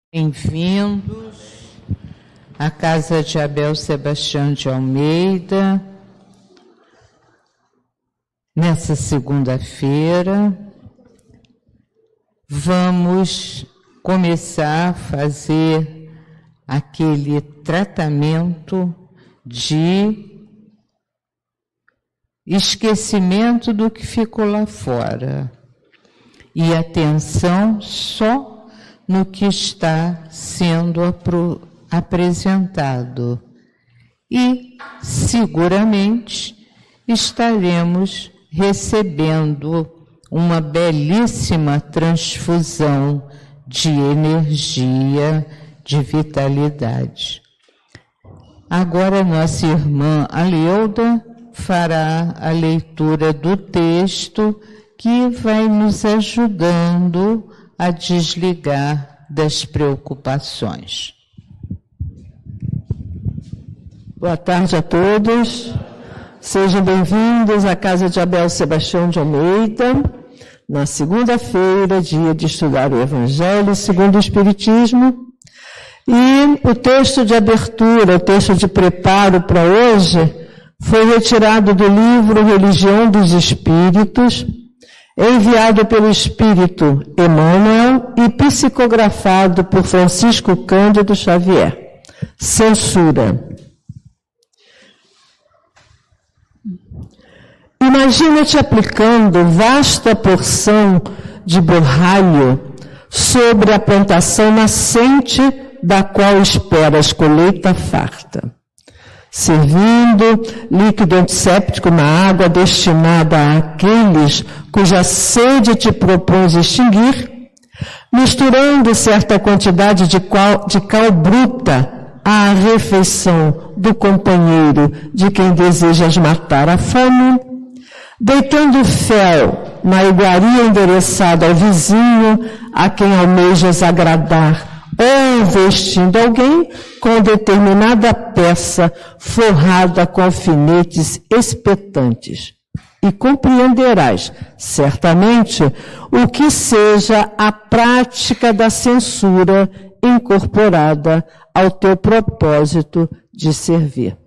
Bem-vindos à Casa de Abel Sebastião de Almeida, nessa segunda-feira. Vamos começar a fazer aquele tratamento de esquecimento do que ficou lá fora e atenção só no que está sendo apresentado. E, seguramente, estaremos recebendo uma belíssima transfusão de energia, de vitalidade. Agora, nossa irmã Aleuda fará a leitura do texto que vai nos ajudando a desligar das preocupações. Boa tarde a todos. Sejam bem-vindos à Casa de Abel Sebastião de Almeida, na segunda-feira, dia de estudar o Evangelho segundo o Espiritismo. E o texto de abertura, o texto de preparo para hoje, foi retirado do livro Religião dos Espíritos, enviado pelo Espírito Emmanuel e psicografado por Francisco Cândido Xavier. Censura. Imagina-te aplicando vasta porção de borralho sobre a plantação nascente da qual esperas colheita farta, servindo líquido antisséptico na água destinada àqueles cuja sede te propões extinguir, misturando certa quantidade de cal bruta à refeição do companheiro de quem desejas matar a fome, deitando fel na iguaria endereçada ao vizinho a quem almejas agradar, ou vestindo alguém com determinada peça forrada com alfinetes espetantes. E compreenderás, certamente, o que seja a prática da censura incorporada ao teu propósito de servir.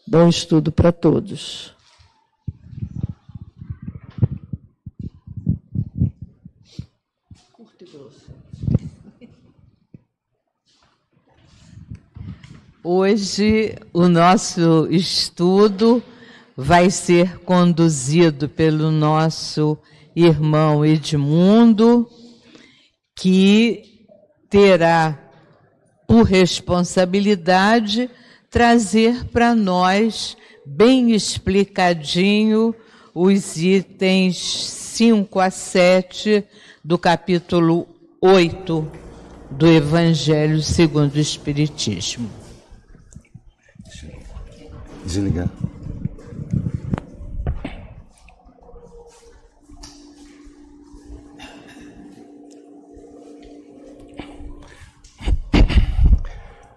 Bom estudo para todos. Hoje o nosso estudo vai ser conduzido pelo nosso irmão Edmundo, que terá por responsabilidade trazer para nós, bem explicadinho, os itens 5 a 7 do capítulo 8 do Evangelho segundo o Espiritismo. Desligar.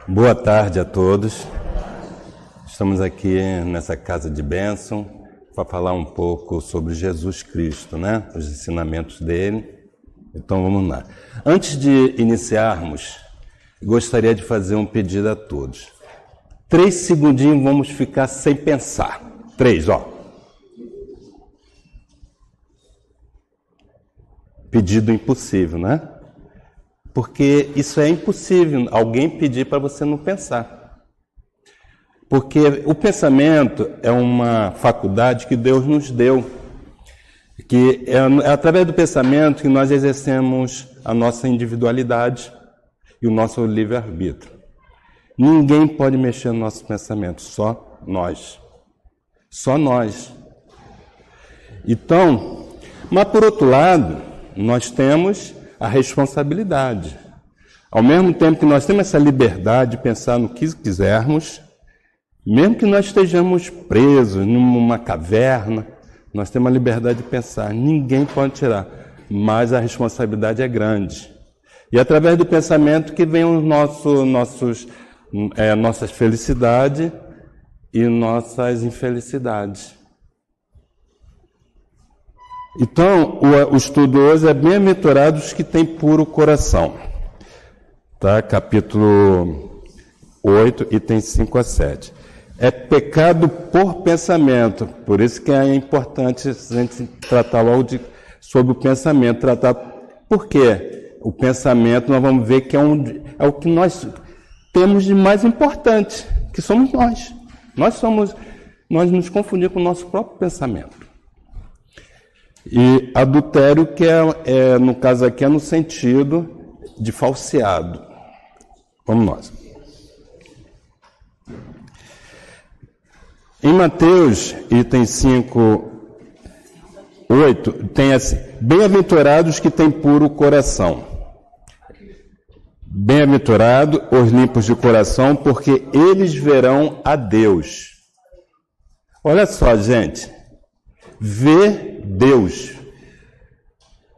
Boa tarde a todos. Estamos aqui nessa casa de bênção para falar um pouco sobre Jesus Cristo, né? Os ensinamentos dele. Então vamos lá. Antes de iniciarmos, gostaria de fazer um pedido a todos. 3 segundinhos vamos ficar sem pensar. 3, ó. Pedido impossível, né? Porque isso é impossível, alguém pedir para você não pensar. Porque o pensamento é uma faculdade que Deus nos deu. Que é através do pensamento que nós exercemos a nossa individualidade e o nosso livre-arbítrio. Ninguém pode mexer no nosso pensamento, só nós. Só nós. Então, mas por outro lado, nós temos a responsabilidade. Ao mesmo tempo que nós temos essa liberdade de pensar no que quisermos, mesmo que nós estejamos presos numa caverna, nós temos a liberdade de pensar. Ninguém pode tirar, mas a responsabilidade é grande. E através do pensamento que vem os nossas felicidades e nossas infelicidades. Então, o estudo hoje é bem-aventurados que têm puro coração. tá? Capítulo 8, itens 5 a 7. É pecado por pensamento, por isso que é importante a gente tratar logo sobre o pensamento. Por quê? O pensamento, nós vamos ver que é o que nós temos de mais importante, que somos nós. Nós nos confundimos com o nosso próprio pensamento. E adultério, que no caso aqui, é no sentido de falseado. Vamos nós. Em Mateus, item 5, 8, tem assim: bem-aventurados que têm puro coração. Bem-aventurados os limpos de coração, porque eles verão a Deus. Olha só, gente. Ver Deus.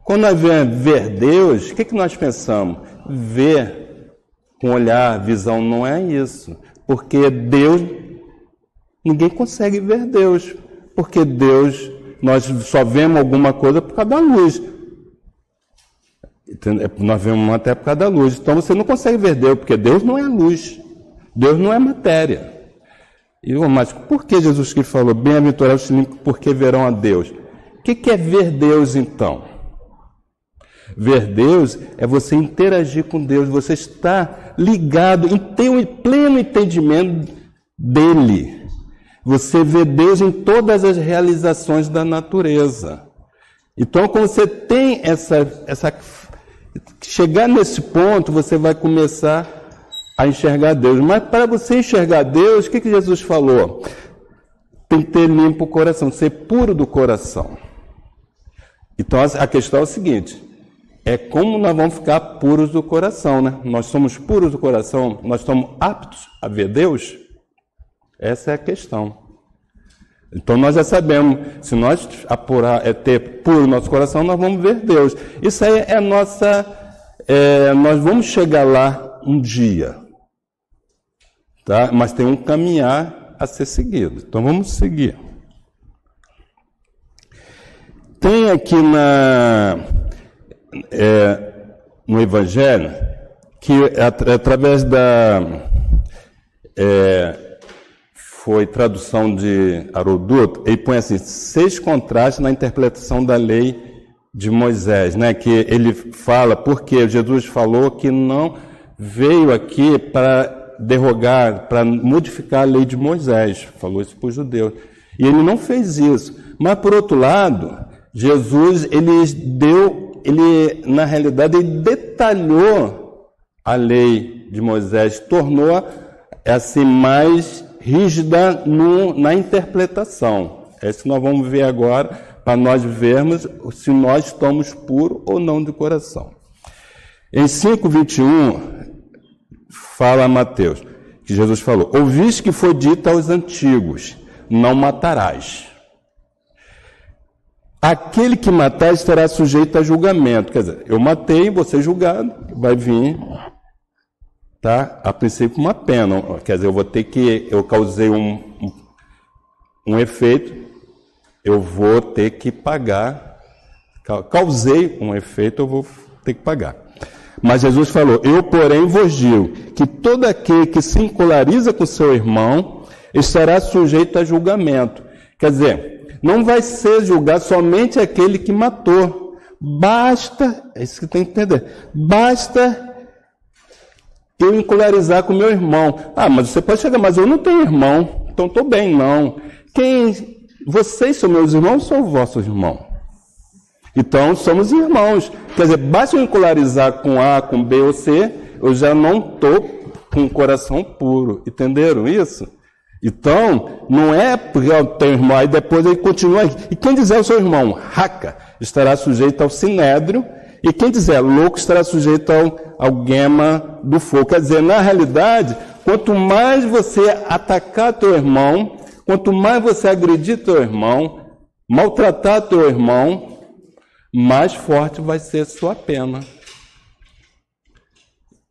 Quando nós ver Deus, o que nós pensamos? Ver com olhar, visão, não é isso. Porque Deus, ninguém consegue ver Deus. Porque Deus, nós só vemos alguma coisa por causa da luz. Nós vemos até por causa da luz. Então você não consegue ver Deus, porque Deus não é luz. Deus não é matéria. Mas por que Jesus que falou, bem-aventurados os limpos, porque verão a Deus? O que é ver Deus, então? Ver Deus é você interagir com Deus, você está ligado, ter um pleno entendimento dele. Você vê Deus em todas as realizações da natureza. Então, quando você tem chegar nesse ponto, você vai começar a enxergar Deus. Mas para você enxergar Deus, o que Jesus falou? Tem que ter limpo o coração, ser puro do coração. Então a questão é o seguinte: é como nós vamos ficar puros do coração, né? Nós somos puros do coração, nós estamos aptos a ver Deus? Essa é a questão. Então nós já sabemos, se nós ter puro o nosso coração, nós vamos ver Deus. Isso aí é nós vamos chegar lá um dia, tá? Mas tem um caminhar a ser seguido. Então vamos seguir. Tem aqui no Evangelho, que através foi tradução de Haroldo, ele põe assim, 6 contrastes na interpretação da lei de Moisés, né? Que ele fala, porque Jesus falou que não veio aqui para derrogar, para modificar a lei de Moisés, falou isso para os judeus, e ele não fez isso. Mas por outro lado, Jesus, na realidade, ele detalhou a lei de Moisés, tornou assim mais rígida na interpretação. É isso que nós vamos ver agora, para nós vermos se nós estamos puros ou não de coração. Em 5:21, fala Mateus, que Jesus falou: ouviste que foi dito aos antigos, não matarás. Aquele que matar estará sujeito a julgamento. Quer dizer, eu matei, vou ser julgado, vai vir, tá? A princípio, uma pena. Quer dizer, eu causei um efeito, eu vou ter que pagar. Causei um efeito, eu vou ter que pagar. Mas Jesus falou: eu, porém, vos digo que todo aquele que se encolariza com seu irmão estará sujeito a julgamento. Quer dizer, não vai ser julgado somente aquele que matou. Basta, é isso que tem que entender, basta eu encolarizar com meu irmão. Ah, mas você pode chegar, mas eu não tenho irmão, então estou bem, não. Vocês são meus irmãos ou são vossos irmãos? Então, somos irmãos. Quer dizer, basta eu encolarizar com A, com B ou C, eu já não estou com o coração puro. Entenderam isso? Então, não é porque eu tenho irmão, aí depois ele continua. E quem dizer o seu irmão, raca, estará sujeito ao sinédrio, e quem dizer louco estará sujeito ao guema do fogo. Quer dizer, na realidade, quanto mais você atacar teu irmão, quanto mais você agredir teu irmão, maltratar teu irmão, mais forte vai ser a sua pena.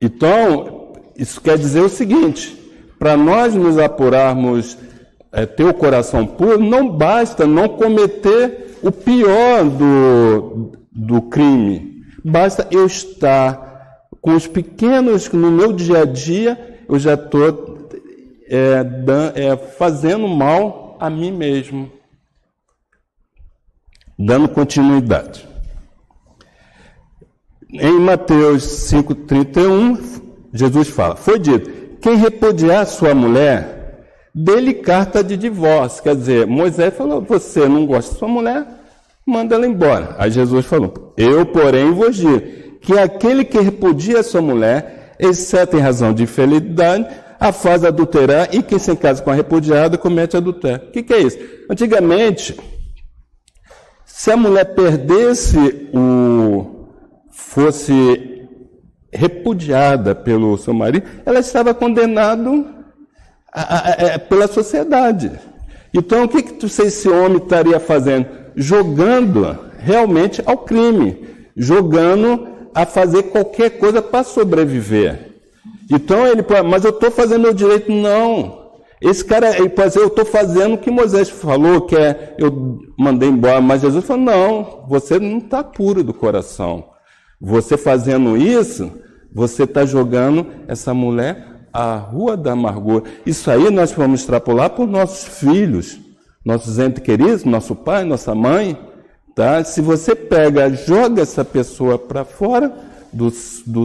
Então, isso quer dizer o seguinte: para nós nos apurarmos, ter o coração puro, não basta não cometer o pior do crime. Basta eu estar com os pequenos, no meu dia a dia, eu já estou fazendo mal a mim mesmo. Dando continuidade. Em Mateus 5,31, Jesus fala, foi dito, quem repudiar sua mulher, dê-lhe carta de divórcio. Quer dizer, Moisés falou, você não gosta de sua mulher, manda ela embora. Aí Jesus falou, eu, porém, vos digo, que aquele que repudia sua mulher, exceto em razão de infidelidade, a faz adulterar, e quem se casa com a repudiada comete adultério. O que é isso? Antigamente, se a mulher perdesse fosse repudiada pelo seu marido, ela estava condenada pela sociedade. Então, o que esse homem estaria fazendo? Jogando realmente ao crime, jogando a fazer qualquer coisa para sobreviver. Então, ele pode, mas eu estou fazendo meu direito? Não. Esse cara, ele pode dizer, eu estou fazendo o que Moisés falou, que eu mandei embora, mas Jesus falou, não, você não está puro do coração. Você fazendo isso, você está jogando essa mulher à rua da amargura. Isso aí nós vamos extrapolar para os nossos filhos, nossos entes queridos, nosso pai, nossa mãe. Tá? Se você joga essa pessoa para fora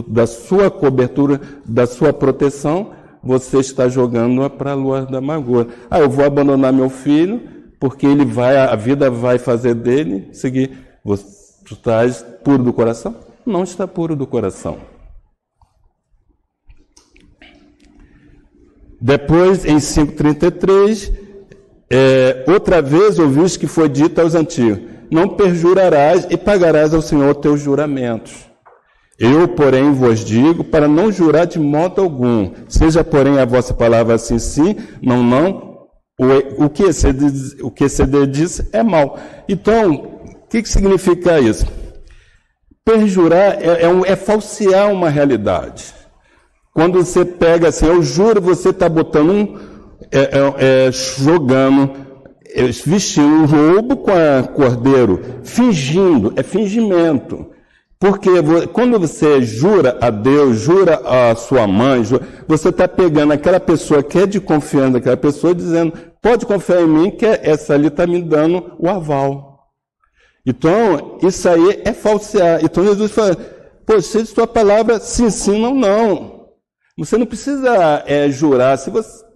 da sua cobertura, da sua proteção, você está jogando-a para a lua da amargura. Eu vou abandonar meu filho, porque a vida vai fazer dele seguir. Você está puro do coração? Não está puro do coração. Depois, em 5,33, outra vez ouviste que foi dito aos antigos, não perjurarás e pagarás ao Senhor teus juramentos. Eu, porém, vos digo, para não jurar de modo algum, seja, porém, a vossa palavra sim, sim, não, não, o que exceder diz é mal. Então, o que significa isso? Perjurar é falsear uma realidade. Quando você pega assim, eu juro, você está botando jogando, vestindo um roubo com a cordeiro, fingindo, é fingimento. Porque quando você jura a Deus, jura a sua mãe, você está pegando aquela pessoa que é de confiança daquela pessoa, dizendo, pode confiar em mim que essa ali está me dando o aval. Então, isso aí é falsear. Então, Jesus fala, seja sua palavra sim, sim, não, não. Você não precisa jurar. Se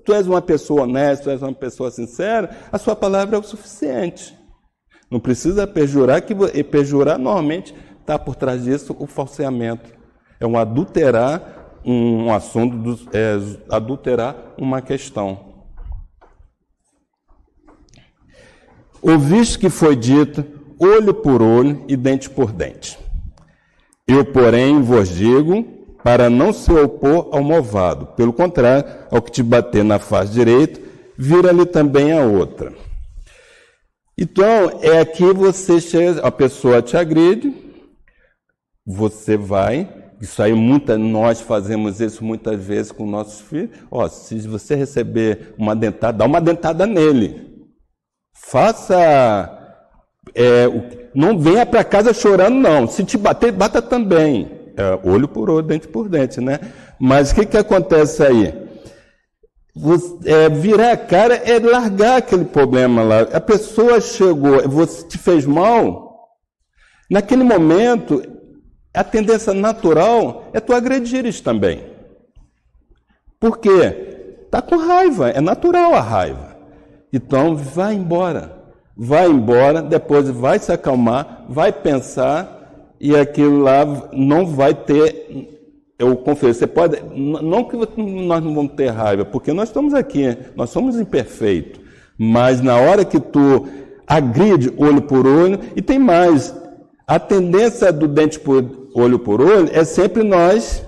tu és uma pessoa honesta, tu és uma pessoa sincera, a sua palavra é o suficiente. Não precisa perjurar, que perjurar normalmente está por trás disso o falseamento. É um adulterar um assunto, adulterar uma questão. Ouviste que foi dito, olho por olho e dente por dente. Eu, porém, vos digo, para não se opor ao malvado. Pelo contrário, ao que te bater na face direita, vira-lhe também a outra. Então, aqui você chega, a pessoa te agride, você vai, isso aí nós fazemos isso muitas vezes com nossos filhos. Se você receber uma dentada, dá uma dentada nele. Faça, não venha para casa chorando, não. Se te bater, bata também. Olho por olho, dente por dente, né? Mas o que acontece aí? Virar a cara é largar aquele problema lá. A pessoa chegou, você te fez mal, naquele momento, a tendência natural é tu agredires também. Por quê? Está com raiva, é natural a raiva. Então, vai embora, depois vai se acalmar, vai pensar, e aquilo lá não vai ter, eu confesso, você pode, não que nós não vamos ter raiva, porque nós estamos aqui, nós somos imperfeitos, mas na hora que tu agride olho por olho, e tem mais, a tendência do dente por olho é sempre nós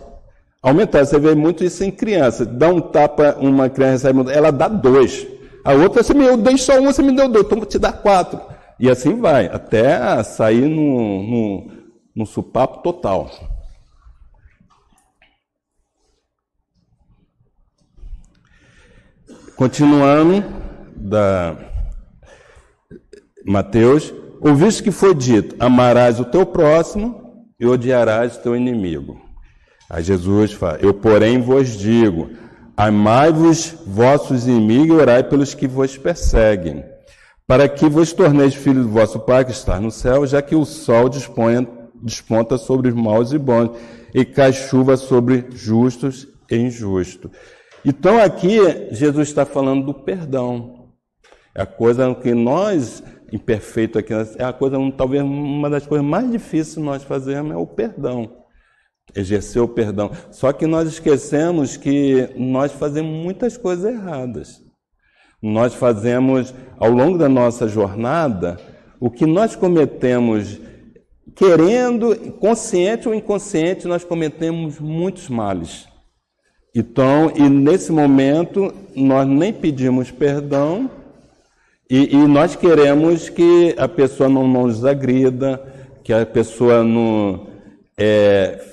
aumentar. Você vê muito isso em criança, dá um tapa, uma criança recebe, ela dá 2, a outra, você me deu só 1, você me deu 2, então vou te dar 4, e assim vai, até sair no supapo total. Continuando, da Mateus, ouviste que foi dito, amarás o teu próximo e odiarás o teu inimigo. Aí Jesus fala, eu porém vos digo, amai-vos vossos inimigos e orai pelos que vos perseguem, para que vos torneis filhos do vosso Pai que está no céu, já que o sol desponta sobre os maus e bons, e cai chuva sobre justos e injustos. Então aqui Jesus está falando do perdão. É a coisa que nós, imperfeito aqui, é a coisa, talvez uma das coisas mais difíceis nós fazermos é o perdão. Exercer o perdão. Só que nós esquecemos que nós fazemos muitas coisas erradas. Nós fazemos, ao longo da nossa jornada, o que nós cometemos, querendo, consciente ou inconsciente, nós cometemos muitos males. Então, e nesse momento, nós nem pedimos perdão e nós queremos que a pessoa não nos agrida, que a pessoa não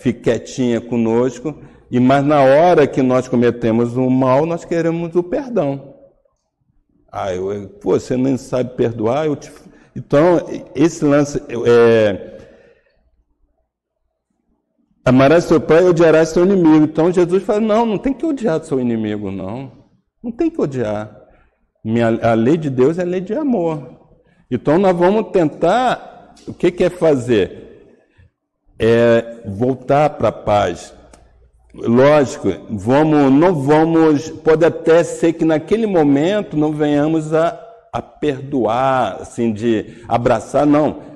fique quietinha conosco, mas na hora que nós cometemos um mal, nós queremos o perdão. Você nem sabe perdoar? Então, esse lance... amarás seu pai e odiarás seu inimigo. Então Jesus fala, não tem que odiar seu inimigo, não. Não tem que odiar. A lei de Deus é lei de amor. Então nós vamos tentar, o que é fazer? É voltar para a paz. Lógico, pode até ser que naquele momento não venhamos a perdoar, assim, de abraçar, não.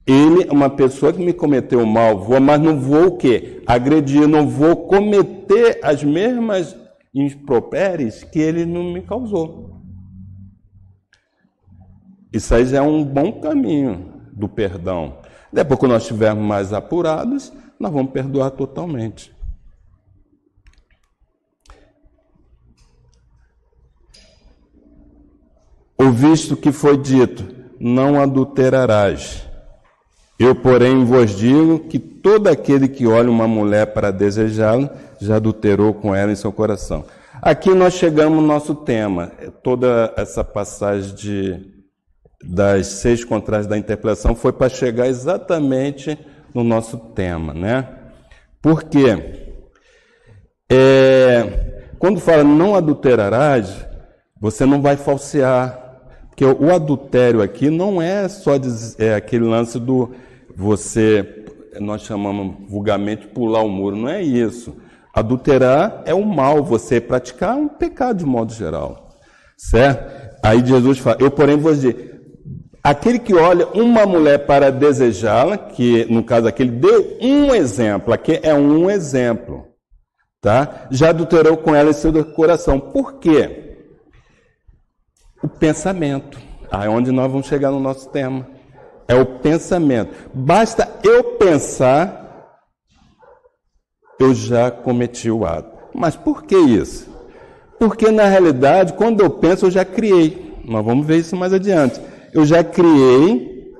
Ele é uma pessoa que me cometeu mal, mas não vou o quê? Agredir, não vou cometer as mesmas impropérios que ele não me causou. Isso aí já é um bom caminho do perdão. Depois, quando nós estivermos mais apurados, nós vamos perdoar totalmente. Ouviste o que foi dito, não adulterarás. Eu, porém, vos digo que todo aquele que olha uma mulher para desejá-la, já adulterou com ela em seu coração. Aqui nós chegamos no nosso tema. Toda essa passagem das 6 contrastes da interpelação foi para chegar exatamente no nosso tema, né? Por quê? Quando fala não adulterarás, você não vai falsear. Porque o adultério aqui não é só aquele lance do nós chamamos vulgarmente pular o muro, não é isso. Adulterar é o mal, você praticar um pecado de modo geral, certo? Aí Jesus fala, eu porém vos digo, aquele que olha uma mulher para desejá-la, que no caso aqui ele deu um exemplo, aqui é um exemplo, tá? Já adulterou com ela em seu coração. Por quê? O pensamento. Aí é onde nós vamos chegar no nosso tema. É o pensamento. Basta eu pensar, eu já cometi o ato. Mas por que isso? Porque na realidade, quando eu penso, eu já criei. Nós vamos ver isso mais adiante. Eu já criei.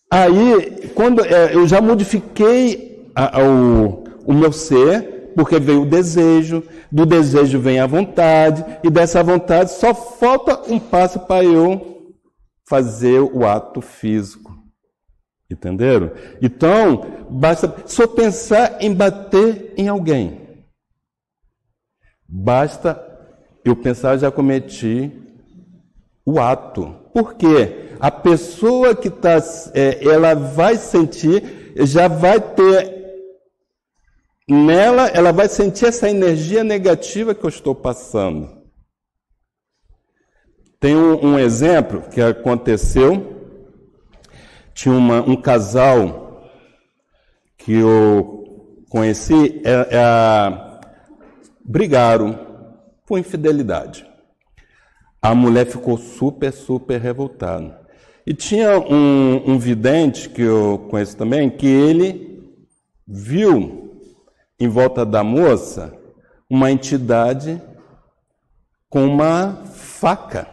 Aí, quando eu já modifiquei o meu ser, porque veio o desejo, do desejo vem a vontade, e dessa vontade só falta um passo para eu fazer o ato físico. Entenderam? Então, basta só pensar em bater em alguém. Basta eu pensar, já cometi o ato. Por quê? A pessoa que está, ela vai sentir, já vai ter nela, ela vai sentir essa energia negativa que eu estou passando. Tem um exemplo que aconteceu, tinha um casal que eu conheci, brigaram por infidelidade. A mulher ficou super revoltada. E tinha um vidente que eu conheço também, que ele viu em volta da moça uma entidade com uma faca.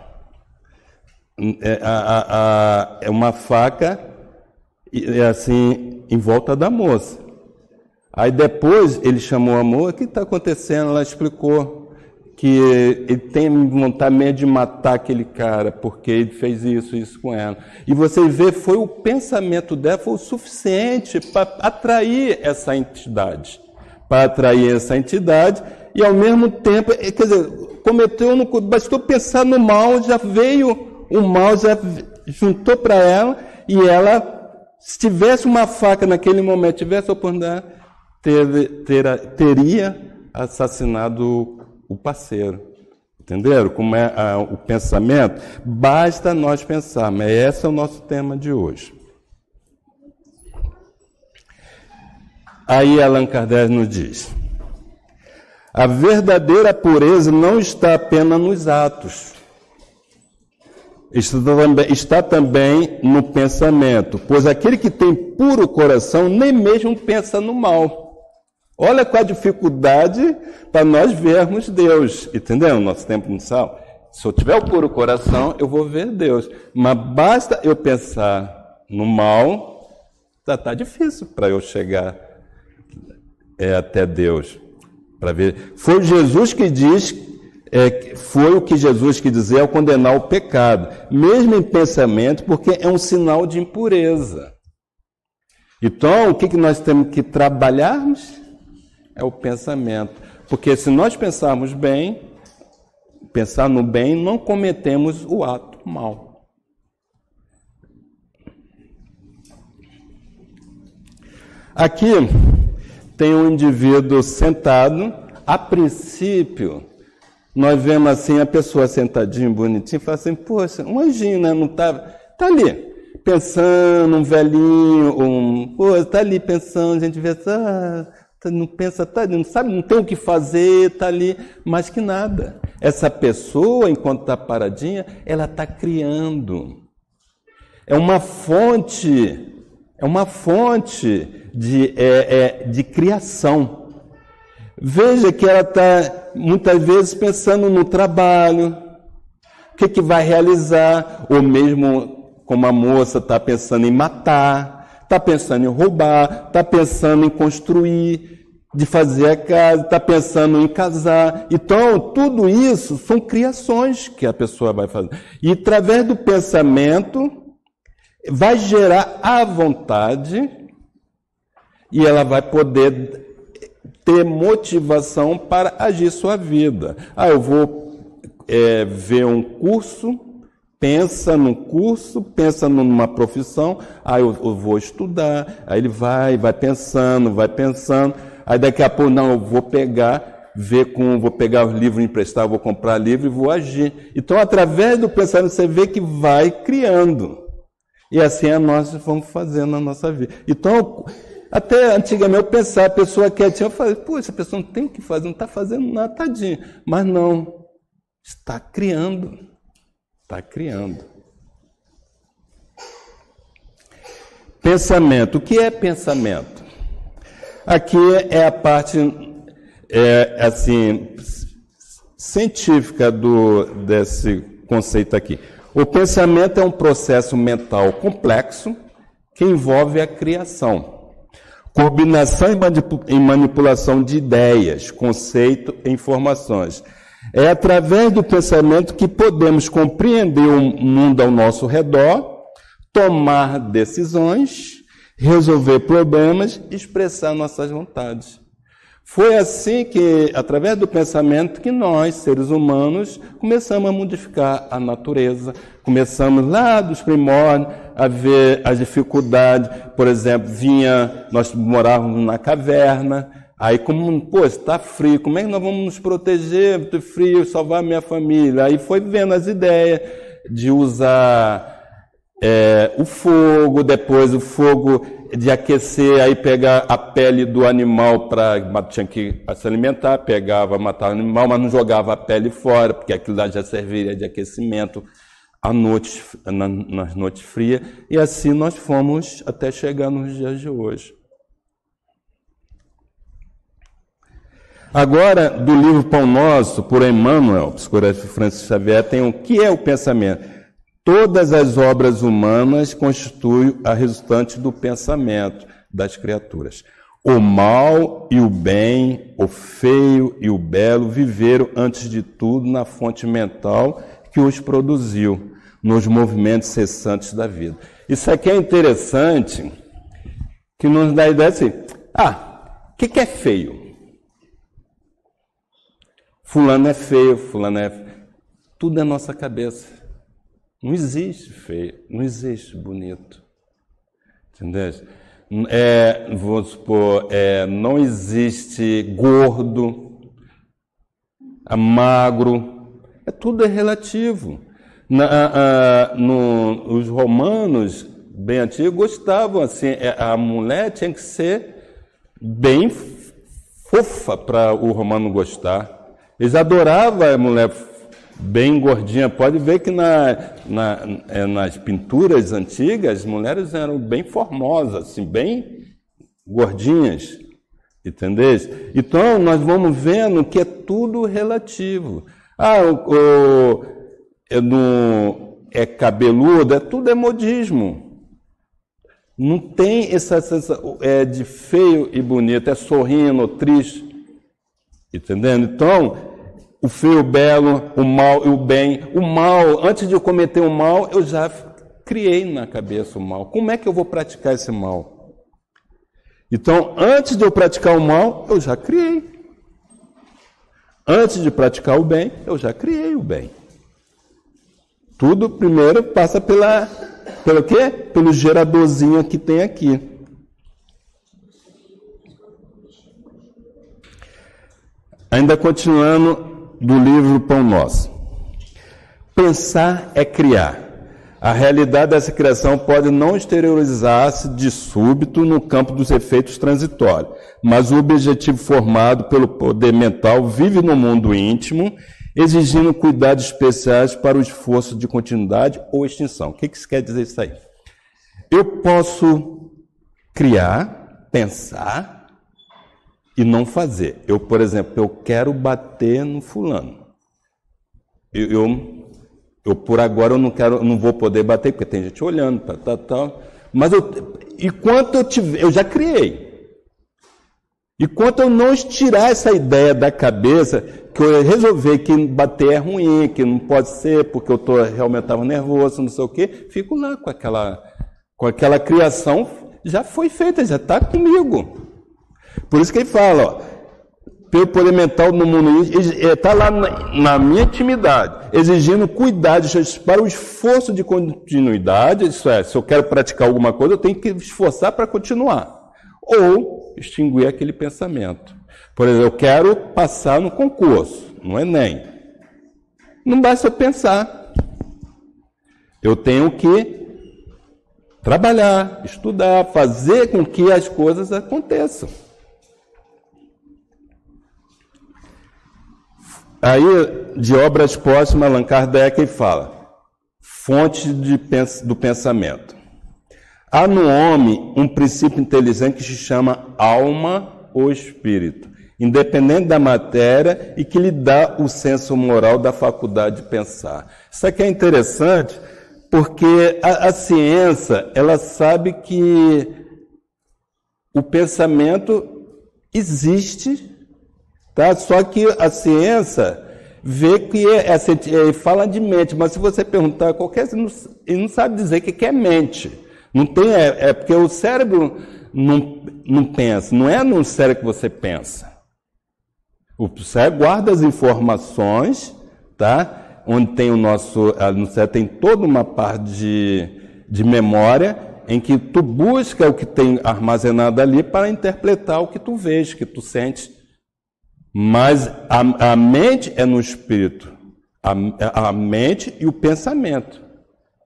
É uma faca assim em volta da moça. Aí depois ele chamou a moça, o que está acontecendo? Ela explicou que ele tem vontade mesmo de matar aquele cara, porque ele fez isso com ela. E você vê, foi o pensamento dela, foi o suficiente para atrair essa entidade. para atrair essa entidade, e ao mesmo tempo, quer dizer, cometeu, bastou pensar no mal, já veio o mal, já juntou para ela, e ela, se tivesse uma faca naquele momento, tivesse a oportunidade, teria assassinado o parceiro. Entenderam como é o pensamento? Basta nós pensarmos. Esse é o nosso tema de hoje. Aí Allan Kardec nos diz: a verdadeira pureza não está apenas nos atos, está também no pensamento, pois aquele que tem puro coração nem mesmo pensa no mal. Olha qual a dificuldade para nós vermos Deus, entendeu? Nosso tempo no sal. Se eu tiver o puro coração, eu vou ver Deus. Mas basta eu pensar no mal, já está difícil para eu chegar até Deus. Para ver. Foi Jesus que diz, foi o que Jesus quis dizer ao condenar o pecado, mesmo em pensamento, porque é um sinal de impureza. Então, o que nós temos que trabalharmos? É o pensamento. Porque se nós pensarmos bem, pensar no bem, não cometemos o ato mal. Aqui tem um indivíduo sentado. A princípio, nós vemos assim a pessoa sentadinha, bonitinha, e fala assim, poxa, um anjinho, né? Não tá ali, pensando, um velhinho, tá ali pensando, a gente vê não pensa, não sabe, não tem o que fazer, está ali, mas que nada. Essa pessoa, enquanto está paradinha, ela está criando. É uma fonte de criação. Veja que ela está, muitas vezes, pensando no trabalho, o que vai realizar, ou mesmo como a moça está pensando em matar, está pensando em roubar, está pensando em construir, de fazer a casa, está pensando em casar. Então, tudo isso são criações que a pessoa vai fazer. E através do pensamento, vai gerar a vontade e ela vai poder ter motivação para agir sua vida. Eu vou ver um curso, pensa num curso, pensa numa profissão, eu vou estudar, aí ele vai pensando, aí daqui a pouco, não, eu vou pegar os livros emprestados, vou comprar livro e vou agir. Então, através do pensamento, você vê que vai criando. E assim nós vamos fazendo na nossa vida. Então, até antigamente eu pensava, a pessoa quietinha, eu falei, essa pessoa não tem o que fazer, não está fazendo nada, tadinho. Mas não, está criando. Está criando. Pensamento. O que é pensamento? Aqui é a parte científica desse conceito aqui. O pensamento é um processo mental complexo que envolve a criação, combinação e manipulação de ideias, conceitos e informações. É através do pensamento que podemos compreender o mundo ao nosso redor, tomar decisões, resolver problemas, expressar nossas vontades. Foi assim que, através do pensamento, que nós, seres humanos, começamos a modificar a natureza. Começamos lá dos primórdios a ver as dificuldades. Por exemplo, nós morávamos na caverna. Aí, está frio, como é que nós vamos nos proteger do frio, salvar a minha família? Aí foi vendo as ideias de usar o fogo, depois o fogo de aquecer, aí pegar a pele do animal tinha que se alimentar, pegava, matava o animal, mas não jogava a pele fora, porque aquilo lá já serviria de aquecimento à noite, nas noites frias. E assim nós fomos até chegar nos dias de hoje. Agora, do livro Pão Nosso, por Emmanuel, psicólogo Francisco Xavier, tem o que é o pensamento. Todas as obras humanas constituem a resultante do pensamento das criaturas. O mal e o bem, o feio e o belo viveram, antes de tudo, na fonte mental que os produziu, nos movimentos cessantes da vida. Isso aqui é interessante, que nos dá a ideia assim, o que é feio? fulano é feio, fulano é... Tudo é nossa cabeça. Não existe feio, não existe bonito. Entendeu? Vou supor, não existe gordo, magro, tudo é relativo. Os romanos, bem antigos, gostavam assim, a mulher tinha que ser bem fofa para o romano gostar. Eles adoravam a mulher bem gordinha. Pode ver que nas pinturas antigas, as mulheres eram bem formosas, assim, bem gordinhas, entendeu? Então, nós vamos vendo que é tudo relativo. É cabeludo, tudo é modismo. Não tem essa sensação de feio e bonito, é sorrindo, triste, entendendo? Então, o feio, o belo, o mal e o bem. O mal, antes de eu cometer o mal, eu já criei na cabeça o mal. Como é que eu vou praticar esse mal? Então, antes de eu praticar o mal, eu já criei. Antes de praticar o bem, eu já criei o bem. Tudo primeiro passa pelo quê? Pelo geradorzinho que tem aqui. Ainda continuando do livro Pão Nosso. Pensar é criar. A realidade dessa criação pode não exteriorizar-se de súbito no campo dos efeitos transitórios, mas o objetivo formado pelo poder mental vive no mundo íntimo, exigindo cuidados especiais para o esforço de continuidade ou extinção. O que isso quer dizer isso aí? Eu posso criar, pensar e não fazer. Eu, por exemplo, eu quero bater no fulano. Eu por agora eu não vou poder bater, porque tem gente olhando, tal. Mas enquanto eu já criei. Enquanto eu não tirar essa ideia da cabeça, que eu resolver que bater é ruim, que não pode ser, porque eu realmente estava nervoso, não sei o quê, fico lá com aquela criação, já foi feita, já está comigo. Por isso que ele fala, pelo poder mental no mundo, está lá na minha intimidade, exigindo cuidados para o esforço de continuidade, isso é, se eu quero praticar alguma coisa, eu tenho que esforçar para continuar. Ou extinguir aquele pensamento. Por exemplo, eu quero passar no concurso, no Enem. Não basta eu pensar. Eu tenho que trabalhar, estudar, fazer com que as coisas aconteçam. Aí, de Obras Póstumas, Allan Kardec fala, fonte do pensamento. Há no homem um princípio inteligente que se chama alma ou espírito, independente da matéria e que lhe dá o senso moral da faculdade de pensar. Isso aqui é interessante porque a ciência, ela sabe que o pensamento existe, tá? Só que a ciência vê que fala de mente, mas se você perguntar a qualquer, ele não sabe dizer o que é mente. Não tem, porque o cérebro não pensa, não é no cérebro que você pensa. O cérebro guarda as informações, tá? Onde tem no cérebro tem toda uma parte de memória em que tu busca o que tem armazenado ali para interpretar o que tu vês, que tu sente. Mas a mente é no espírito. A mente e o pensamento.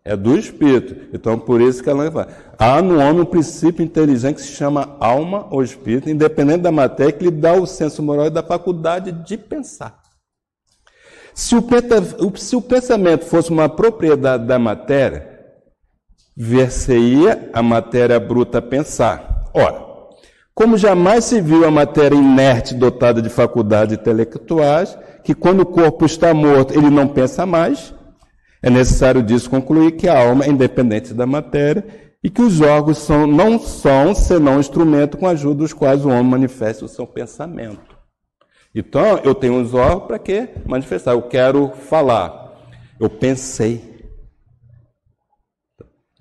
É do espírito. Então, por isso que ela fala. Há no homem um princípio inteligente que se chama alma ou espírito, independente da matéria, que lhe dá o senso moral e da faculdade de pensar. Se o pensamento fosse uma propriedade da matéria, ver-se-ia a matéria bruta pensar. Ora, como jamais se viu a matéria inerte dotada de faculdades intelectuais, que quando o corpo está morto, ele não pensa mais, é necessário disso concluir que a alma é independente da matéria e que os órgãos não são senão instrumento com a ajuda dos quais o homem manifesta o seu pensamento. Então, eu tenho os órgãos para quê? Manifestar. Eu quero falar. Eu pensei.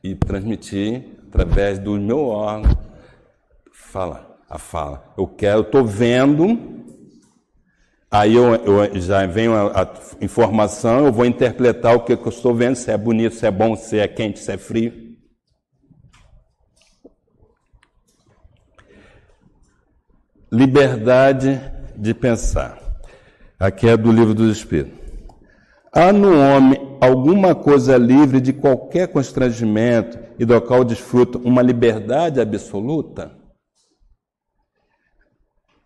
E transmitir através do meu órgão a fala. Eu estou vendo Aí eu já venho a informação, eu vou interpretar o que eu estou vendo, se é bonito, se é bom, se é quente, se é frio. Liberdade de pensar. Aqui é do Livro dos Espíritos. Há no homem alguma coisa livre de qualquer constrangimento e do qual desfruta uma liberdade absoluta?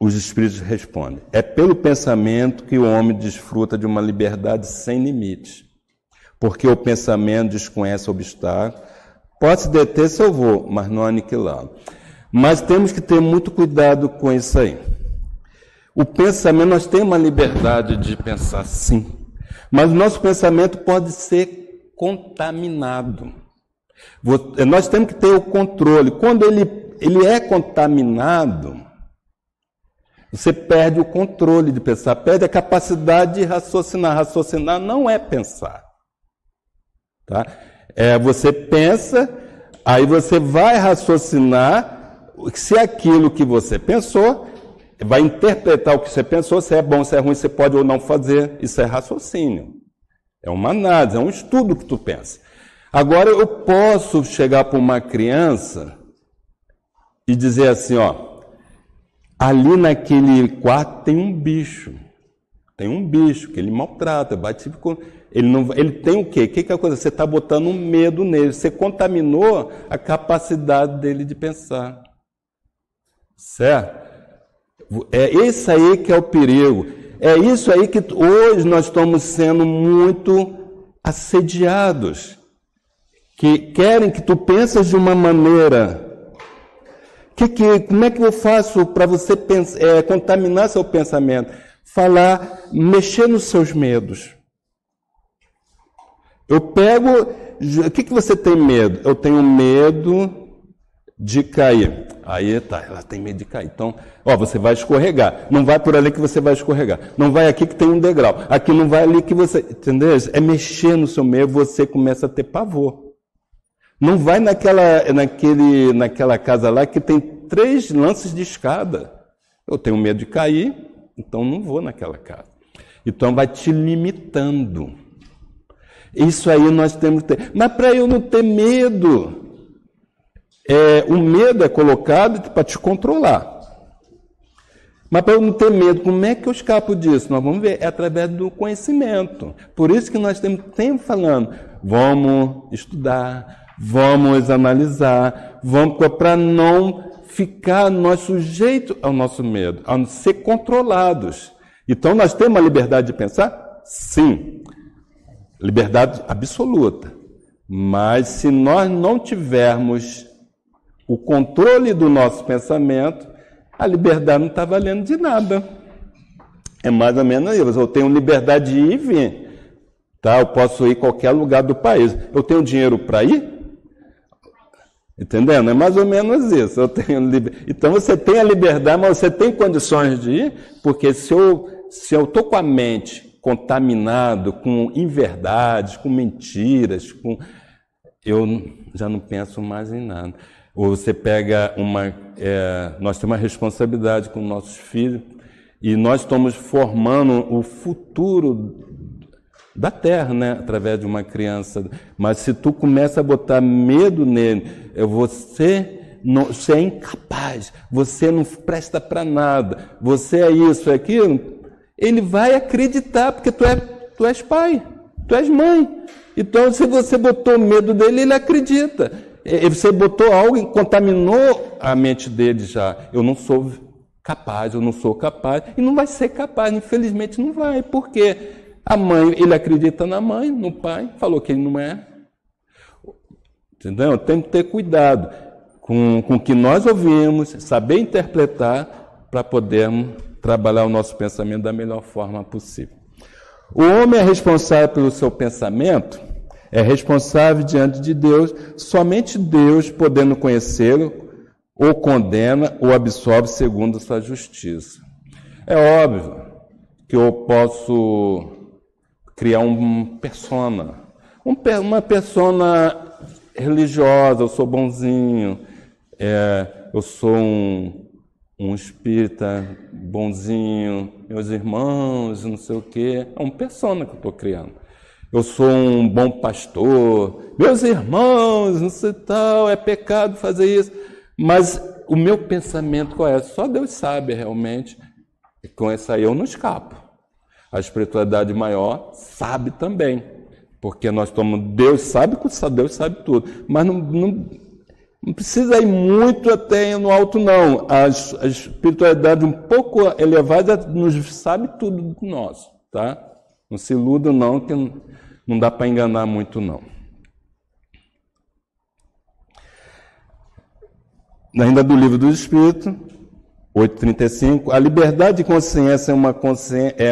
Os Espíritos respondem: é pelo pensamento que o homem desfruta de uma liberdade sem limites, porque o pensamento desconhece obstáculos, pode se deter se eu vou, mas não aniquilá-lo. Mas temos que ter muito cuidado com isso aí. O pensamento, nós temos uma liberdade de pensar, sim, mas o nosso pensamento pode ser contaminado. Nós temos que ter o controle. Quando ele é contaminado, você perde o controle de pensar, perde a capacidade de raciocinar. Raciocinar não é pensar. Tá? Você pensa, aí você vai raciocinar se aquilo que você pensou, vai interpretar o que você pensou, se é bom, se é ruim, você pode ou não fazer. Isso é raciocínio. É uma análise, é um estudo que tu pensa. Agora, eu posso chegar para uma criança e dizer assim, ó, ali naquele quarto tem um bicho. Tem um bicho que ele maltrata, bate com... Ele tem o quê? O que é a coisa? Você está botando um medo nele. Você contaminou a capacidade dele de pensar. Certo? É isso aí que é o perigo. É isso aí que hoje nós estamos sendo muito assediados. Que querem que tu penses de uma maneira... Como é que eu faço para você contaminar seu pensamento? Falar, mexer nos seus medos. Eu pego... O que você tem medo? Eu tenho medo de cair. Aí tá, ela tem medo de cair. Então, ó, você vai escorregar. Não vai por ali que você vai escorregar. Não vai aqui que tem um degrau. Aqui não vai ali que você... Entendeu? É mexer no seu medo, você começa a ter pavor. Não vai naquela casa lá que tem 3 lances de escada. Eu tenho medo de cair, então não vou naquela casa. Então vai te limitando. Isso aí nós temos que ter. Mas para eu não ter medo, o medo é colocado para te controlar. Mas para eu não ter medo, como é que eu escapo disso? Nós vamos ver, é através do conhecimento. Por isso que nós temos tempo falando, vamos estudar, vamos analisar, para não ficar nós sujeitos ao nosso medo, a ser controlados. Então, nós temos a liberdade de pensar? Sim. Liberdade absoluta. Mas se nós não tivermos o controle do nosso pensamento, a liberdade não está valendo de nada. É mais ou menos isso. Eu tenho liberdade de ir e vir. Tá? Eu posso ir em qualquer lugar do país. Eu tenho dinheiro para ir? Entendendo? É mais ou menos isso. Então você tem a liberdade, mas você tem condições de ir, porque se eu estou com a mente contaminado com inverdades, com mentiras, eu já não penso mais em nada. Ou você pega nós temos uma responsabilidade com nossos filhos e nós estamos formando o futuro da terra, né? Através de uma criança. Mas se tu começa a botar medo nele, você é incapaz, você não presta para nada, você é isso, é aquilo, ele vai acreditar, porque tu és pai, tu és mãe. Então, se você botou medo dele, ele acredita. Você botou algo e contaminou a mente dele já. Eu não sou capaz, e não vai ser capaz, infelizmente não vai, porque a mãe, ele acredita na mãe, no pai, falou que ele não é. Entendeu? Tem que ter cuidado com o que nós ouvimos, saber interpretar para podermos trabalhar o nosso pensamento da melhor forma possível. O homem é responsável pelo seu pensamento, é responsável diante de Deus, somente Deus, podendo conhecê-lo, ou condena ou absolve segundo sua justiça. É óbvio que eu posso criar uma persona religiosa, eu sou bonzinho, eu sou um espírita bonzinho, meus irmãos, não sei o quê. É um persona que eu estou criando. Eu sou um bom pastor, meus irmãos, não sei tal, é pecado fazer isso. Mas o meu pensamento qual é? Só Deus sabe realmente. E com essa aí eu não escapo. A espiritualidade maior sabe também. Porque nós tomamos, Deus sabe tudo. Mas não precisa ir muito até no alto, não. A espiritualidade um pouco elevada nos sabe tudo do nosso, tá? Não se iluda, não, que não dá para enganar muito, não. Ainda do Livro do Espírito, 8:35, a liberdade de consciência é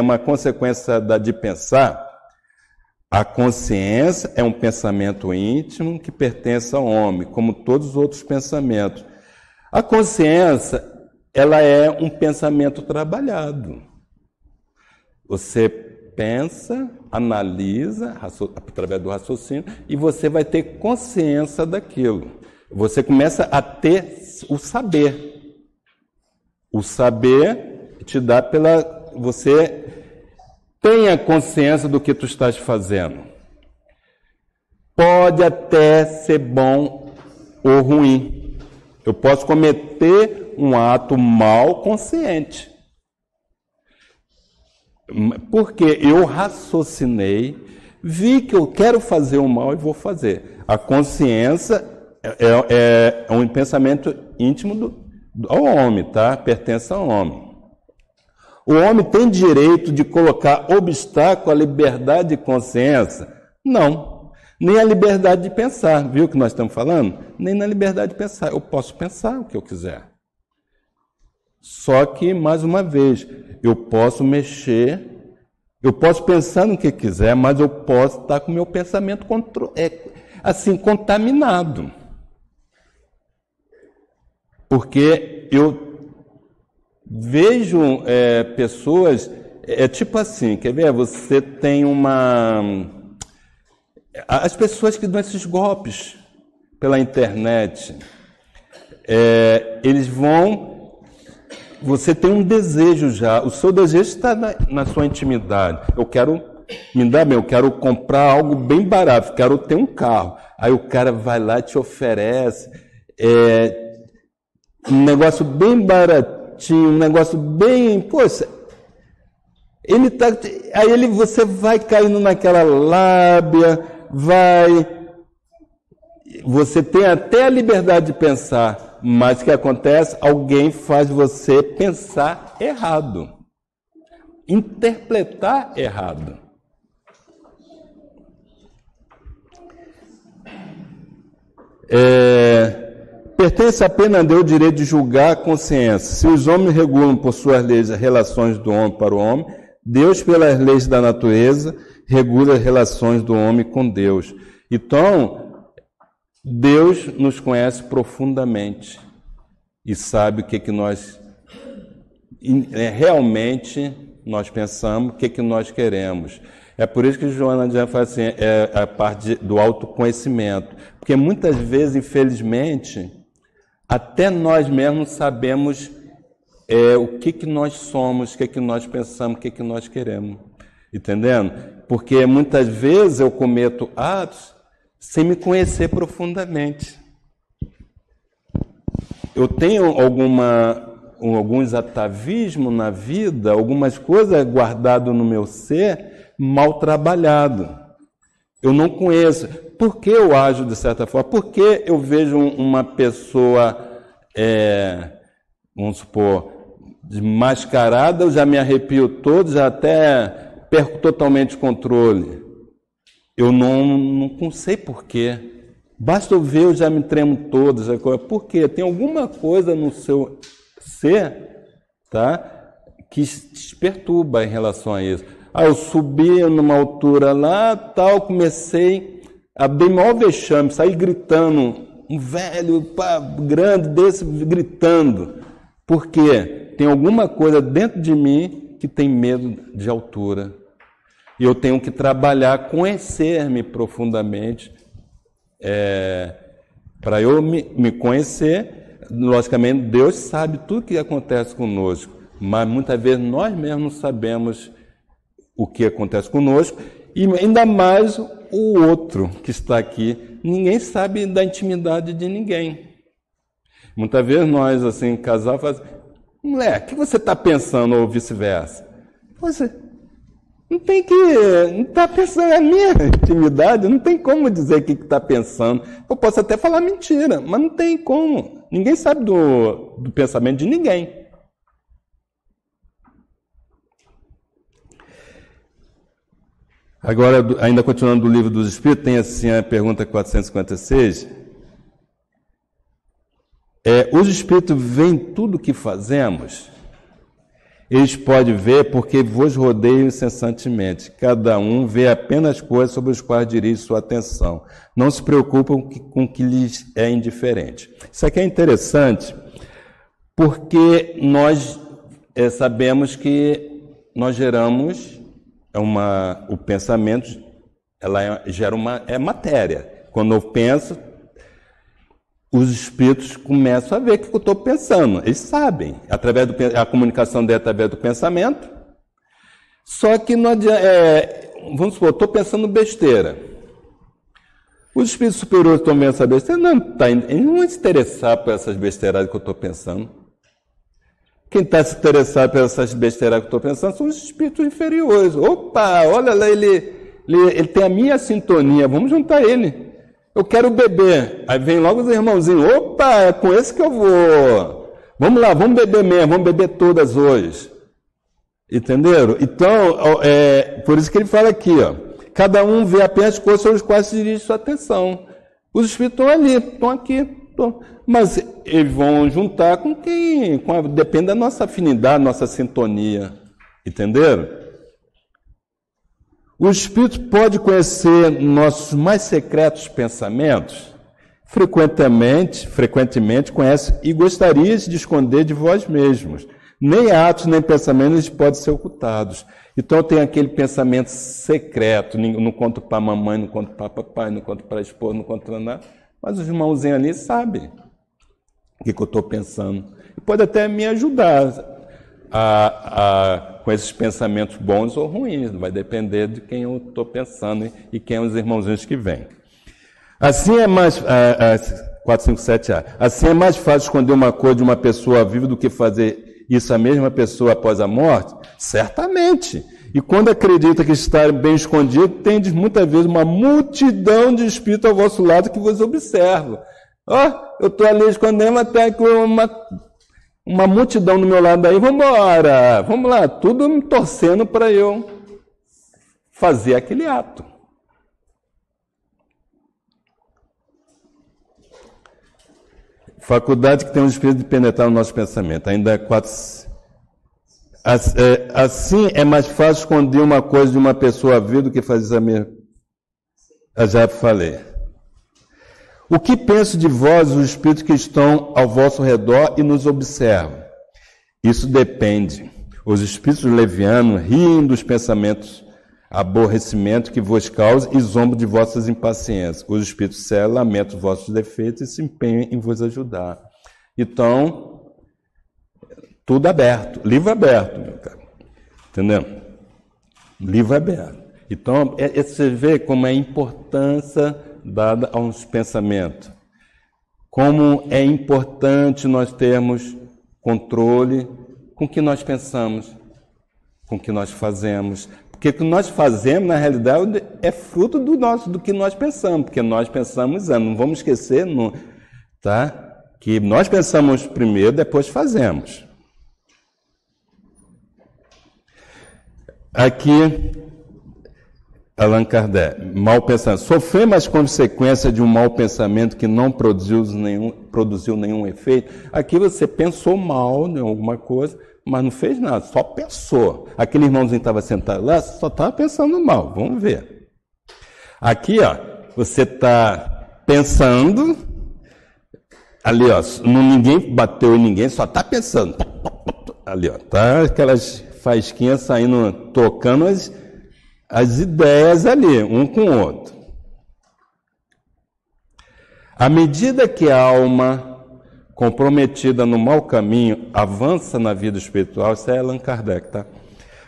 uma consequência de pensar. A consciência é um pensamento íntimo que pertence ao homem, como todos os outros pensamentos. A consciência, ela é um pensamento trabalhado. Você pensa, analisa, através do raciocínio, e você vai ter consciência daquilo. Você começa a ter o saber. O saber te dá você tenha consciência do que tu estás fazendo. Pode até ser bom ou ruim. Eu posso cometer um ato mal consciente. Porque eu raciocinei, vi que eu quero fazer o mal e vou fazer. A consciência é um pensamento íntimo ao homem, tá? Pertence ao homem. O homem tem direito de colocar obstáculo à liberdade de consciência? Não. Nem à liberdade de pensar. Viu o que nós estamos falando? Nem na liberdade de pensar. Eu posso pensar o que eu quiser. Só que, mais uma vez, eu posso mexer, eu posso pensar no que quiser, mas eu posso estar com o meu pensamento contaminado. Porque eu vejo pessoas, tipo assim, quer ver? Você tem as pessoas que dão esses golpes pela internet, eles vão... Você tem um desejo já, o seu desejo está na sua intimidade. Eu quero me dar bem, eu quero comprar algo bem barato, quero ter um carro. Aí o cara vai lá e te oferece um negócio bem baratinho, um negócio bem... Poxa, você vai caindo naquela lábia, você tem até a liberdade de pensar, mas o que acontece? Alguém faz você pensar errado, interpretar errado. Pertence apenas a Deus o direito de julgar a consciência. Se os homens regulam por suas leis as relações do homem para o homem, Deus, pelas leis da natureza, regula as relações do homem com Deus. Então, Deus nos conhece profundamente e sabe o que nós realmente nós pensamos, o que nós queremos. É por isso que Joana já fala assim, a parte do autoconhecimento. Porque muitas vezes, infelizmente, até nós mesmos sabemos o que nós somos, o que nós pensamos, o que nós queremos. Entendendo? Porque muitas vezes eu cometo atos sem me conhecer profundamente. Eu tenho alguns atavismos na vida, algumas coisas guardadas no meu ser, mal trabalhado. Eu não conheço. Por que eu ajo de certa forma? Por que eu vejo uma pessoa, vamos supor, desmascarada, eu já me arrepio todo, já até perco totalmente o controle. Eu não sei por quê. Basta eu ver, eu já me tremo todo. Por quê? Tem alguma coisa no seu ser, tá, que te perturba em relação a isso. Eu subi numa altura lá, tal, comecei a dar maior vexame, saí gritando, um velho grande desse gritando. Por quê? Tem alguma coisa dentro de mim que tem medo de altura. E eu tenho que trabalhar, conhecer-me profundamente, para eu me conhecer. logicamente, Deus sabe tudo que acontece conosco, mas muitas vezes nós mesmos não sabemos o que acontece conosco, e ainda mais o outro que está aqui. Ninguém sabe da intimidade de ninguém. Muitas vezes nós, assim, casal, fazemos: mulher, o que você está pensando? Ou vice-versa. Você não tem que... Não está pensando, é a minha intimidade, não tem como dizer o que está pensando. Eu posso até falar mentira, mas não tem como. Ninguém sabe do pensamento de ninguém. Agora, ainda continuando do Livro dos Espíritos, tem assim a pergunta 456. Os Espíritos veem tudo o que fazemos? Eles podem ver porque vos rodeiam incessantemente. Cada um vê apenas coisas sobre as quais dirige sua atenção. Não se preocupam com o que lhes é indiferente. Isso aqui é interessante porque nós sabemos que nós geramos... o pensamento, ela gera matéria. Quando eu penso, os espíritos começam a ver o que eu estou pensando. Eles sabem, a comunicação dela é através do pensamento. Só que não adianta, vamos supor, eu estou pensando besteira. Os espíritos superiores estão vendo essa besteira? Eles não vão se interessar por essas besteiradas que eu estou pensando. Quem está se interessado por essas besteiras que eu estou pensando são os espíritos inferiores. Opa, olha lá, ele tem a minha sintonia, vamos juntar ele. Eu quero beber. Aí vem logo os irmãozinhos: opa, é com esse que eu vou. Vamos lá, vamos beber mesmo, vamos beber todas hoje. Entenderam? Então, por isso que ele fala aqui, ó, cada um vê apenas coisas sobre as quais se dirige sua atenção. Os espíritos estão ali, estão aqui. Mas eles vão juntar com quem? Depende da nossa afinidade, nossa sintonia. Entenderam? O espírito pode conhecer nossos mais secretos pensamentos? Frequentemente conhece e gostaria de esconder de vós mesmos. Nem atos, nem pensamentos podem ser ocultados. Então tem aquele pensamento secreto, não conto para a mamãe, não conto para papai, não conto para a esposa, não conto para nada. Mas os irmãozinhos ali sabem o que eu estou pensando. E pode até me ajudar com esses pensamentos bons ou ruins. Vai depender de quem eu estou pensando e quem os irmãozinhos que vêm. Assim é mais... 457A. Assim é mais fácil esconder uma coisa de uma pessoa viva do que fazer isso a mesma pessoa após a morte? Certamente. E quando acredita que está bem escondido, tendes muitas vezes uma multidão de espíritos ao vosso lado que vos observa. Eu estou ali escondendo até que uma multidão do meu lado aí, vamos embora, vamos lá, tudo me torcendo para eu fazer aquele ato. Faculdade que tem um espírito de penetrar no nosso pensamento. Ainda é 4... Assim é mais fácil esconder uma coisa de uma pessoa viva do que fazer a mesma. Eu já falei. O que penso de vós, os espíritos que estão ao vosso redor e nos observam? Isso depende. Os espíritos levianos riem dos pensamentos, aborrecimento que vos causa e zombam de vossas impaciências. Os espíritos sérios lamentam os vossos defeitos e se empenham em vos ajudar. Então, tudo aberto, livro aberto, meu cara. Entendeu? Livro aberto. Então, você vê como é a importância dada aos pensamentos. Como é importante nós termos controle com o que nós pensamos, com o que nós fazemos. Porque o que nós fazemos, na realidade, é fruto do que nós pensamos. Porque nós pensamos, não vamos esquecer, tá? Que nós pensamos primeiro, depois fazemos. Aqui, Allan Kardec, mau pensamento. Sofremos as consequências de um mau pensamento que não produziu nenhum efeito. Aqui você pensou mal em alguma coisa, mas não fez nada, só pensou. Aquele irmãozinho estava sentado lá, só estava pensando mal, vamos ver. Aqui, você está pensando, ali, ninguém bateu em ninguém, só está pensando. Ali, tá aquelas faísquinhas saindo, tocando as ideias ali, um com o outro. À medida que a alma comprometida no mau caminho, avança na vida espiritual, isso é Allan Kardec, tá?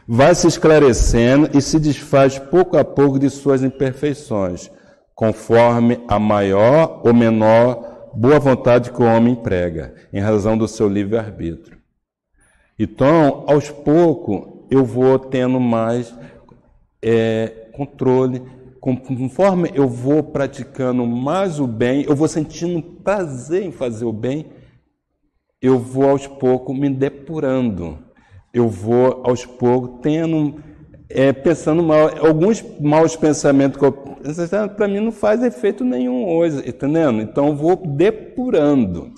Vai se esclarecendo e se desfaz pouco a pouco de suas imperfeições, conforme a maior ou menor boa vontade que o homem emprega, em razão do seu livre-arbítrio. Então, aos poucos, eu vou tendo mais controle. Conforme eu vou praticando mais o bem, eu vou sentindo prazer em fazer o bem, eu vou aos poucos me depurando. Eu vou aos poucos pensando mal. Alguns maus pensamentos que para mim não faz efeito nenhum hoje, entendendo? Então eu vou depurando.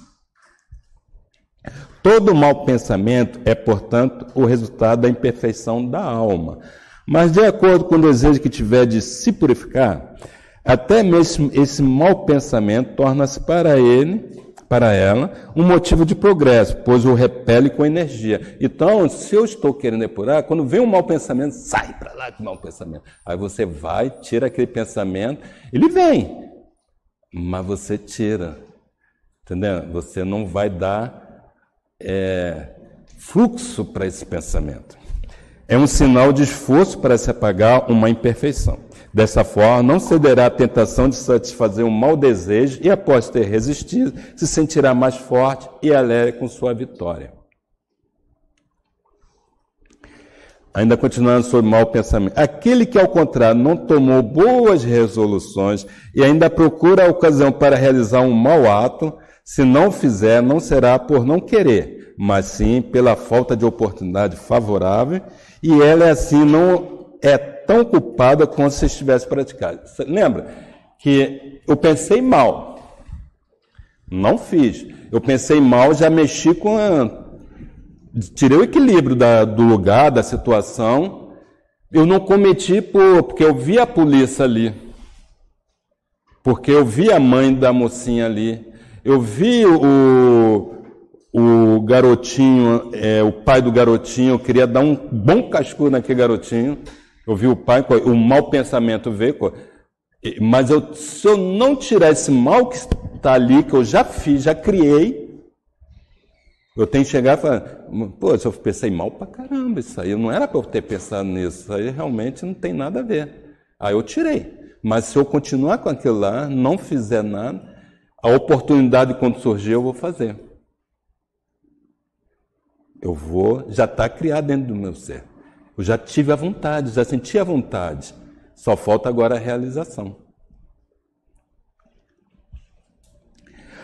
Todo mau pensamento é, portanto, o resultado da imperfeição da alma. Mas de acordo com o desejo que tiver de se purificar, até mesmo esse mau pensamento torna-se para ela, um motivo de progresso, pois o repele com energia. Então, se eu estou querendo depurar, quando vem um mau pensamento, sai para lá com mau pensamento. Aí você vai, tira aquele pensamento, ele vem, mas você tira, entendeu? Você não vai dar fluxo para esse pensamento. É um sinal de esforço para se apagar uma imperfeição. Dessa forma, não cederá à tentação de satisfazer um mau desejo e, após ter resistido, se sentirá mais forte e alegre com sua vitória. Ainda continuando sobre o mau pensamento. Aquele que, ao contrário, não tomou boas resoluções e ainda procura a ocasião para realizar um mau ato, se não fizer, não será por não querer, mas sim pela falta de oportunidade favorável, e ela assim não é tão culpada como se estivesse praticado. Você lembra que eu pensei mal, não fiz. Eu pensei mal, já mexi tirei o equilíbrio do lugar, da situação. Eu não cometi porque eu vi a polícia ali, porque eu vi a mãe da mocinha ali, eu vi o garotinho, o pai do garotinho, eu queria dar um bom cascudo naquele garotinho. Eu vi o pai, o mau pensamento veio, mas se eu não tirar esse mal que está ali, que eu já fiz, já criei, eu tenho que chegar e falar, pô, se eu pensei mal pra caramba, isso aí não era para eu ter pensado nisso, isso aí realmente não tem nada a ver. Aí eu tirei, mas se eu continuar com aquilo lá, não fizer nada, a oportunidade quando surgir eu vou fazer. Já está criado dentro do meu ser. Eu já tive a vontade, já senti a vontade. Só falta agora a realização.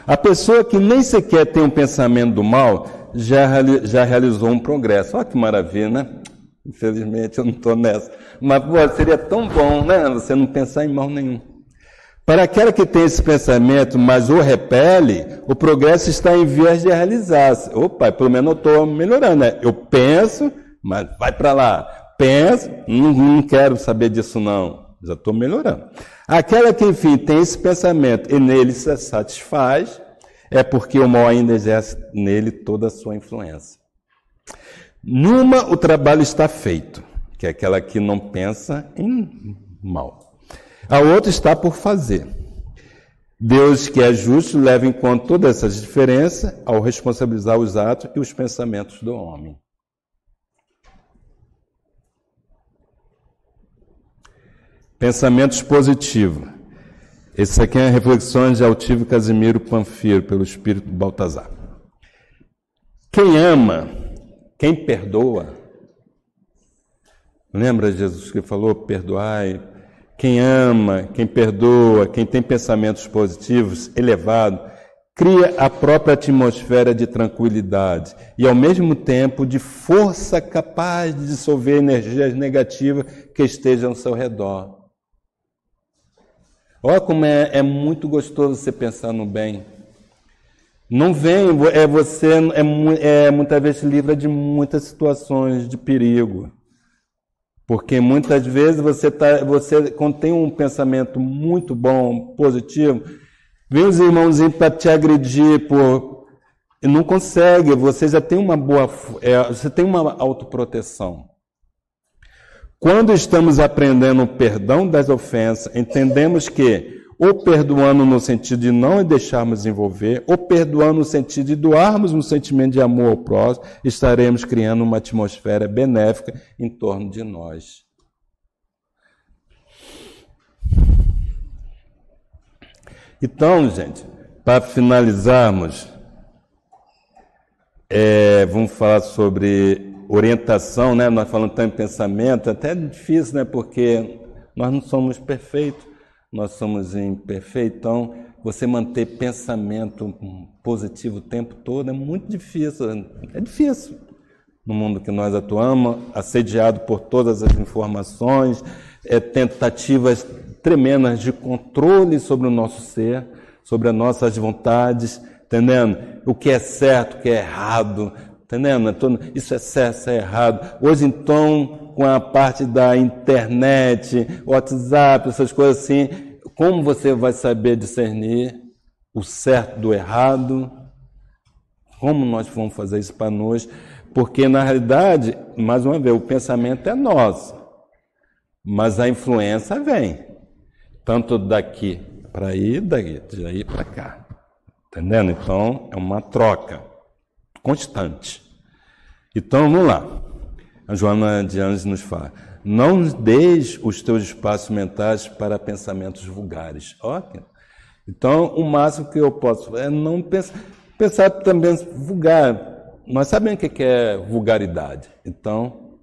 A pessoa que nem sequer tem um pensamento do mal, já realizou um progresso. Olha que maravilha, né? Infelizmente eu não estou nessa. Mas seria tão bom, né? Você não pensar em mal nenhum. Para aquela que tem esse pensamento, mas o repele, o progresso está em vias de realizar-se. Opa, pelo menos eu estou melhorando, né? Eu penso, mas vai para lá. Penso, não quero saber disso não. Já estou melhorando. Aquela que, enfim, tem esse pensamento e nele se satisfaz, é porque o mal ainda exerce nele toda a sua influência. Numa, o trabalho está feito, que é aquela que não pensa em mal. A outra está por fazer. Deus, que é justo, leva em conta todas essas diferenças ao responsabilizar os atos e os pensamentos do homem. Pensamentos positivos. Esse aqui é a reflexão de Altivo Casimiro Panfiro, pelo Espírito Baltazar. Quem ama, quem perdoa, lembra Jesus que falou, perdoai. Quem ama, quem perdoa, quem tem pensamentos positivos, elevados, cria a própria atmosfera de tranquilidade e, ao mesmo tempo, de força capaz de dissolver energias negativas que estejam ao seu redor. Olha como é muito gostoso você pensar no bem. Não vem, você muitas vezes livra de muitas situações de perigo. Porque muitas vezes você quando tem um pensamento muito bom, positivo, vem os irmãozinhos para te agredir, e não consegue, você já tem você tem uma autoproteção. Quando estamos aprendendo o perdão das ofensas, entendemos que ou perdoando no sentido de não deixarmos envolver, ou perdoando no sentido de doarmos um sentimento de amor ao próximo, estaremos criando uma atmosfera benéfica em torno de nós. Então, gente, para finalizarmos, vamos falar sobre orientação, né? Nós falamos tanto em pensamento, até é difícil, né? Porque nós não somos perfeitos, nós somos imperfeitos, então você manter pensamento positivo o tempo todo é muito difícil, é difícil. No mundo que nós atuamos, assediado por todas as informações, tentativas tremendas de controle sobre o nosso ser, sobre as nossas vontades, entendendo? O que é certo, o que é errado, entendendo? Isso é certo, isso é errado. Hoje, então, com a parte da internet, WhatsApp, essas coisas assim, como você vai saber discernir o certo do errado? Como nós vamos fazer isso para nós? Porque, na realidade, mais uma vez, o pensamento é nosso, mas a influência vem. Tanto daqui para aí, daí para cá. Entendendo? Então, é uma troca constante. Então, vamos lá. A Joana de Anjos nos fala: não deixe os teus espaços mentais para pensamentos vulgares. Ótimo. Então, o máximo que eu posso é não pensar também vulgar. Nós sabemos o que é vulgaridade. Então,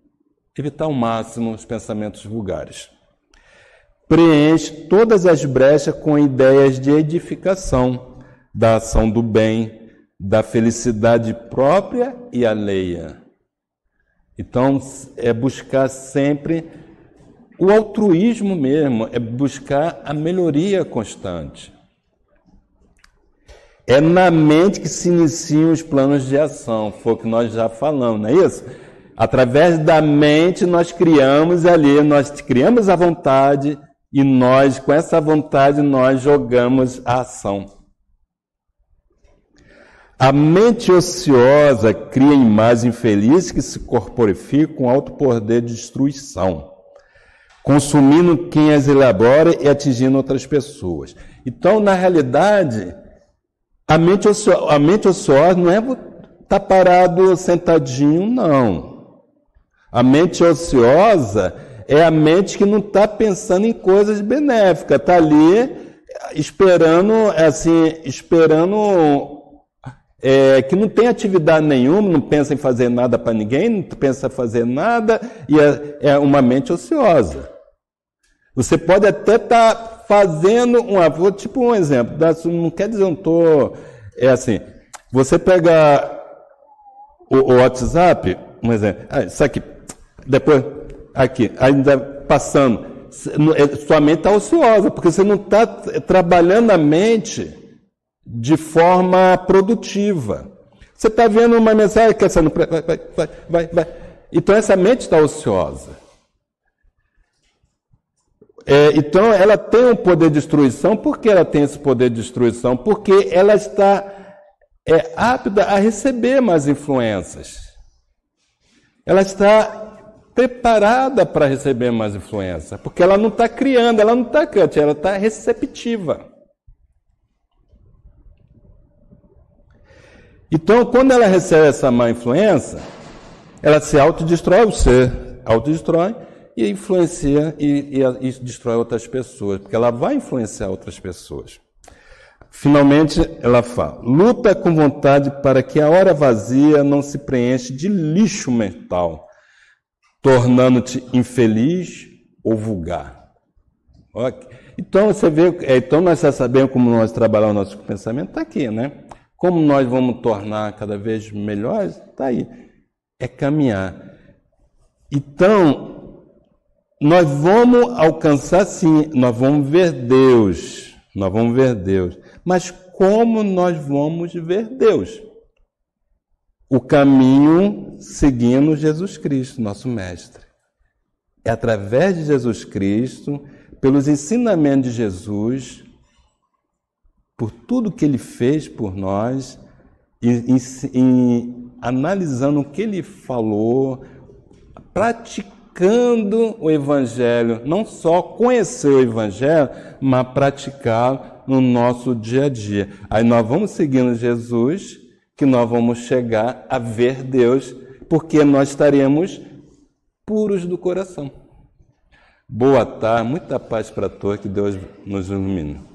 evitar ao máximo os pensamentos vulgares. Preenche todas as brechas com ideias de edificação, da ação do bem, da felicidade própria e alheia. Então, é buscar sempre o altruísmo mesmo, é buscar a melhoria constante. É na mente que se iniciam os planos de ação, foi o que nós já falamos, não é isso? Através da mente nós criamos a vontade, e nós, com essa vontade, nós jogamos a ação. A mente ociosa cria imagens infelizes que se corporificam com alto poder de destruição, consumindo quem as elabora e atingindo outras pessoas. Então, na realidade, a mente ociosa não é estar parado sentadinho, não. A mente ociosa é a mente que não está pensando em coisas benéficas, está ali esperando que não tem atividade nenhuma, não pensa em fazer nada para ninguém, não pensa em fazer nada, e é uma mente ociosa. Você pode até estar fazendo tipo um exemplo, não quer dizer você pega o WhatsApp, um exemplo, isso aqui, depois aqui, ainda passando, sua mente está ociosa, porque você não está trabalhando a mente de forma produtiva. Você está vendo uma mensagem que vai. Então essa mente está ociosa. Então ela tem um poder de destruição. Por que ela tem esse poder de destruição? Porque ela está apta a receber mais influências. Ela está preparada para receber mais influência, porque ela não está criando, ela não está criativa, ela está receptiva. Então, quando ela recebe essa má influência, ela se autodestrói, o ser autodestrói e influencia e destrói outras pessoas, porque ela vai influenciar outras pessoas. Finalmente, ela fala: luta com vontade para que a hora vazia não se preencha de lixo mental, tornando-te infeliz ou vulgar. Okay? Então, você vê, então nós já sabemos como nós trabalhamos o nosso pensamento, está aqui, né? Como nós vamos tornar cada vez melhores, está aí. É caminhar. Então, nós vamos alcançar sim, nós vamos ver Deus. Mas como nós vamos ver Deus? O caminho seguindo Jesus Cristo, nosso Mestre. É através de Jesus Cristo, pelos ensinamentos de Jesus, por tudo que Ele fez por nós, analisando o que Ele falou, praticando o Evangelho, não só conhecer o Evangelho, mas praticá-lo no nosso dia a dia. Aí nós vamos seguindo Jesus, que nós vamos chegar a ver Deus, porque nós estaremos puros do coração. Boa tarde, muita paz para todos, que Deus nos ilumine.